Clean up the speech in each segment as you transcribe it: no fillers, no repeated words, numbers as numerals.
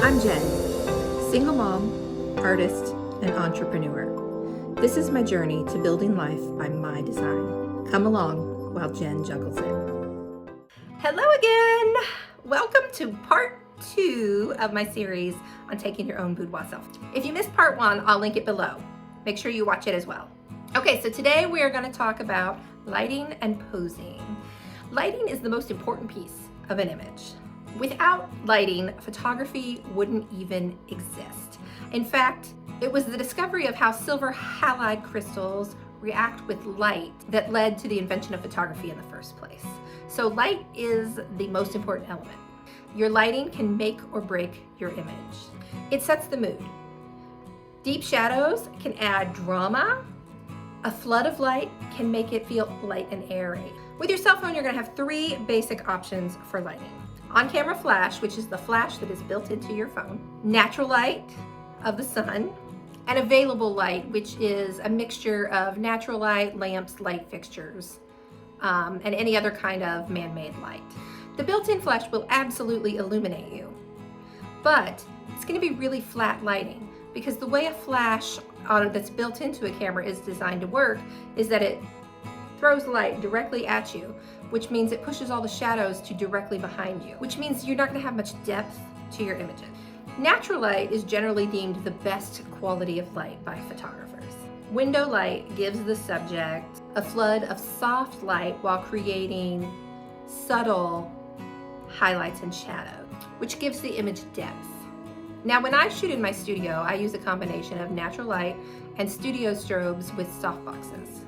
I'm Jen, single mom, artist, and entrepreneur. This is my journey to building life by my design. Come along while Jen juggles it. Hello again! Welcome to part 2 of my series on taking your own boudoir selfie. If you missed part 1, I'll link it below. Make sure you watch it as well. Okay, so today we are going to talk about lighting and posing. Lighting is the most important piece of an image. Without lighting, photography wouldn't even exist. In fact, it was the discovery of how silver halide crystals react with light that led to the invention of photography in the first place. So light is the most important element. Your lighting can make or break your image. It sets the mood. Deep shadows can add drama. A flood of light can make it feel light and airy. With your cell phone, you're going to have 3 basic options for lighting. On-camera flash, which is the flash that is built into your phone, natural light of the sun, and available light, which is a mixture of natural light, lamps, light fixtures, and any other kind of man-made light. The built-in flash will absolutely illuminate you, but it's going to be really flat lighting because the way a flash that's built into a camera is designed to work is that it throws light directly at you, which means it pushes all the shadows to directly behind you, which means you're not going to have much depth to your images. Natural light is generally deemed the best quality of light by photographers. Window light gives the subject a flood of soft light while creating subtle highlights and shadows, which gives the image depth. Now, when I shoot in my studio, I use a combination of natural light and studio strobes with softboxes.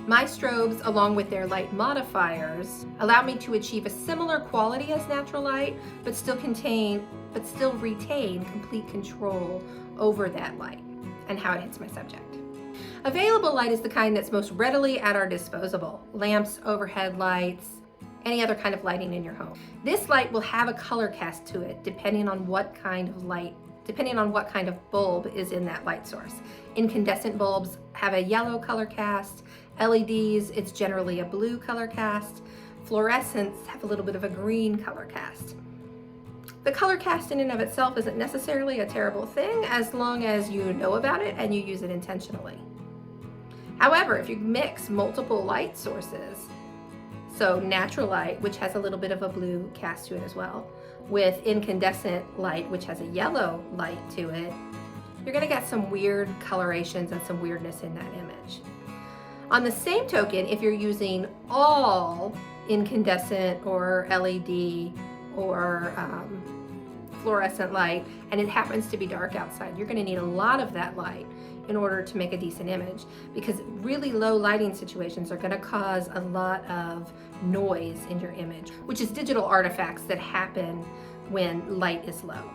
My strobes, along with their light modifiers, allow me to achieve a similar quality as natural light, but still retain complete control over that light and how it hits my subject. Available light is the kind that's most readily at our disposal. Lamps, overhead lights, any other kind of lighting in your home. This light will have a color cast to it depending on what kind of bulb is in that light source. Incandescent bulbs have a yellow color cast. LEDs, it's generally a blue color cast. Fluorescents have a little bit of a green color cast. The color cast in and of itself isn't necessarily a terrible thing as long as you know about it and you use it intentionally. However, if you mix multiple light sources, so natural light, which has a little bit of a blue cast to it as well, with incandescent light, which has a yellow light to it, you're gonna get some weird colorations and some weirdness in that image. On the same token, if you're using all incandescent or LED or fluorescent light, and it happens to be dark outside, you're gonna need a lot of that light in order to make a decent image, because really low lighting situations are gonna cause a lot of noise in your image, which is digital artifacts that happen when light is low.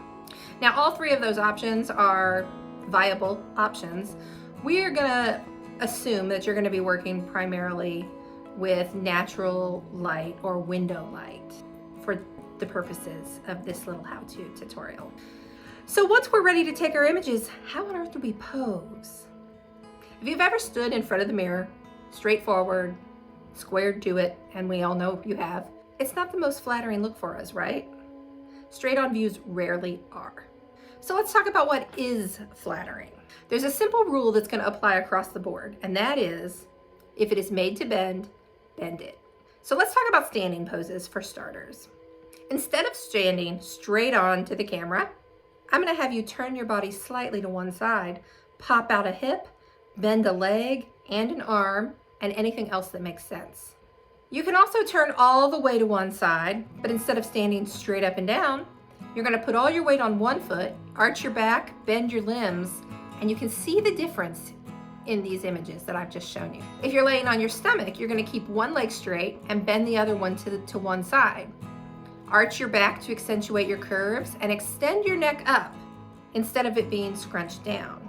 Now, all 3 of those options are viable options. We are gonna assume that you're gonna be working primarily with natural light or window light for the purposes of this little how-to tutorial. So once we're ready to take our images, how on earth do we pose? If you've ever stood in front of the mirror, straightforward, squared to it, and we all know you have, it's not the most flattering look for us, right? Straight-on views rarely are. So let's talk about what is flattering. There's a simple rule that's going to apply across the board, and that is, if it is made to bend, bend it. So let's talk about standing poses for starters. Instead of standing straight on to the camera, I'm going to have you turn your body slightly to one side, pop out a hip, bend a leg and an arm, and anything else that makes sense. You can also turn all the way to one side, but instead of standing straight up and down, you're going to put all your weight on one foot, arch your back, bend your limbs, and you can see the difference in these images that I've just shown you. If you're laying on your stomach, you're going to keep one leg straight and bend the other one to one side. Arch your back to accentuate your curves and extend your neck up instead of it being scrunched down.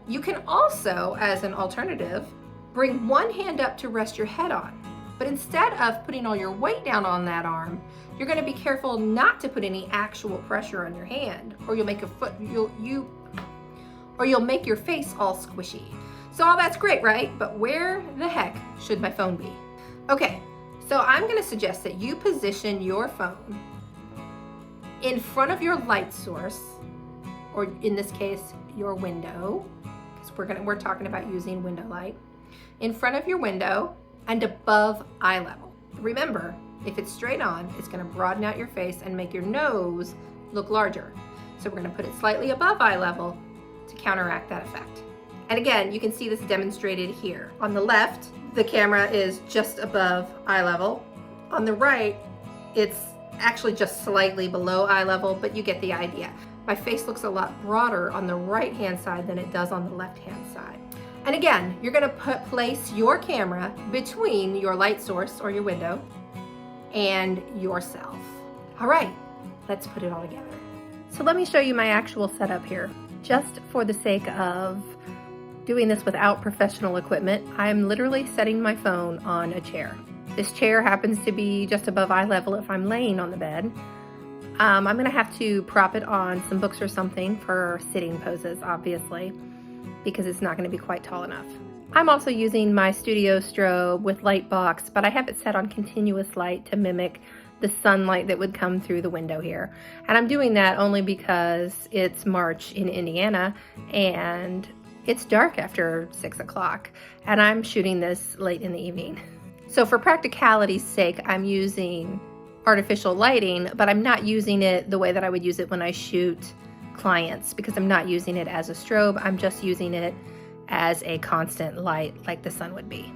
You can also, as an alternative, bring one hand up to rest your head on. But instead of putting all your weight down on that arm, you're going to be careful not to put any actual pressure on your hand, or you'll make you'll make your face all squishy. So all that's great, right? But where the heck should my phone be? Okay, so I'm going to suggest that you position your phone in front of your light source, or in this case, your window, because we're talking about using window light, in front of your window and above eye level. Remember, if it's straight on, it's going to broaden out your face and make your nose look larger. So we're going to put it slightly above eye level to counteract that effect. And again, you can see this demonstrated here. On the left, the camera is just above eye level. On the right, it's actually just slightly below eye level, but you get the idea. My face looks a lot broader on the right-hand side than it does on the left-hand side. And again, you're gonna place your camera between your light source or your window and yourself. All right, let's put it all together. So let me show you my actual setup here. Just for the sake of doing this without professional equipment, I'm literally setting my phone on a chair. This chair happens to be just above eye level if I'm laying on the bed. I'm gonna have to prop it on some books or something for sitting poses, obviously, because it's not gonna be quite tall enough. I'm also using my studio strobe with light box, but I have it set on continuous light to mimic the sunlight that would come through the window here. And I'm doing that only because it's March in Indiana and it's dark after 6 o'clock, and I'm shooting this late in the evening. So for practicality's sake, I'm using artificial lighting, but I'm not using it the way that I would use it when I shoot clients, because I'm not using it as a strobe. I'm just using it as a constant light like the sun would be.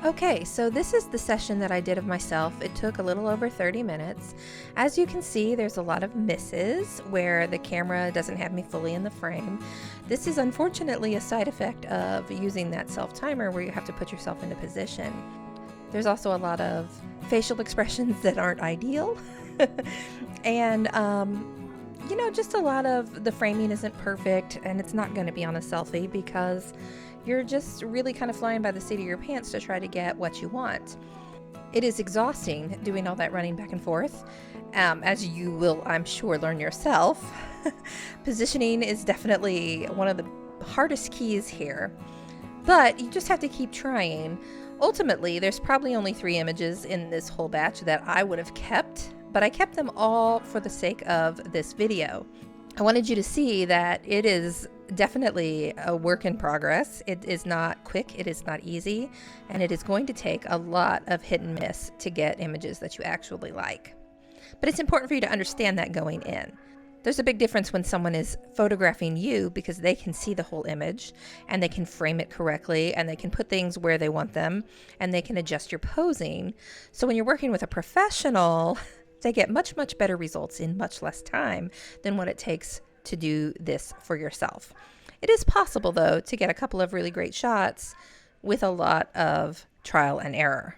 Okay, so this is the session that I did of myself. It took a little over 30 minutes. As you can see, there's a lot of misses where the camera doesn't have me fully in the frame. This is unfortunately a side effect of using that self-timer where you have to put yourself into position. There's also a lot of facial expressions that aren't ideal. And, you know, just a lot of the framing isn't perfect, and it's not going to be on a selfie because you're just really kind of flying by the seat of your pants to try to get what you want. It is exhausting doing all that running back and forth, as you will, I'm sure, learn yourself. Positioning is definitely one of the hardest keys here, but you just have to keep trying. Ultimately, there's probably only 3 images in this whole batch that I would have kept, but I kept them all for the sake of this video. I wanted you to see that it is definitely a work in progress. It is not quick, it is not easy, and it is going to take a lot of hit and miss to get images that you actually like. But it's important for you to understand that going in. There's a big difference when someone is photographing you because they can see the whole image and they can frame it correctly and they can put things where they want them and they can adjust your posing. So when you're working with a professional, they get much, much better results in much less time than what it takes to do this for yourself. It is possible, though, to get a couple of really great shots with a lot of trial and error.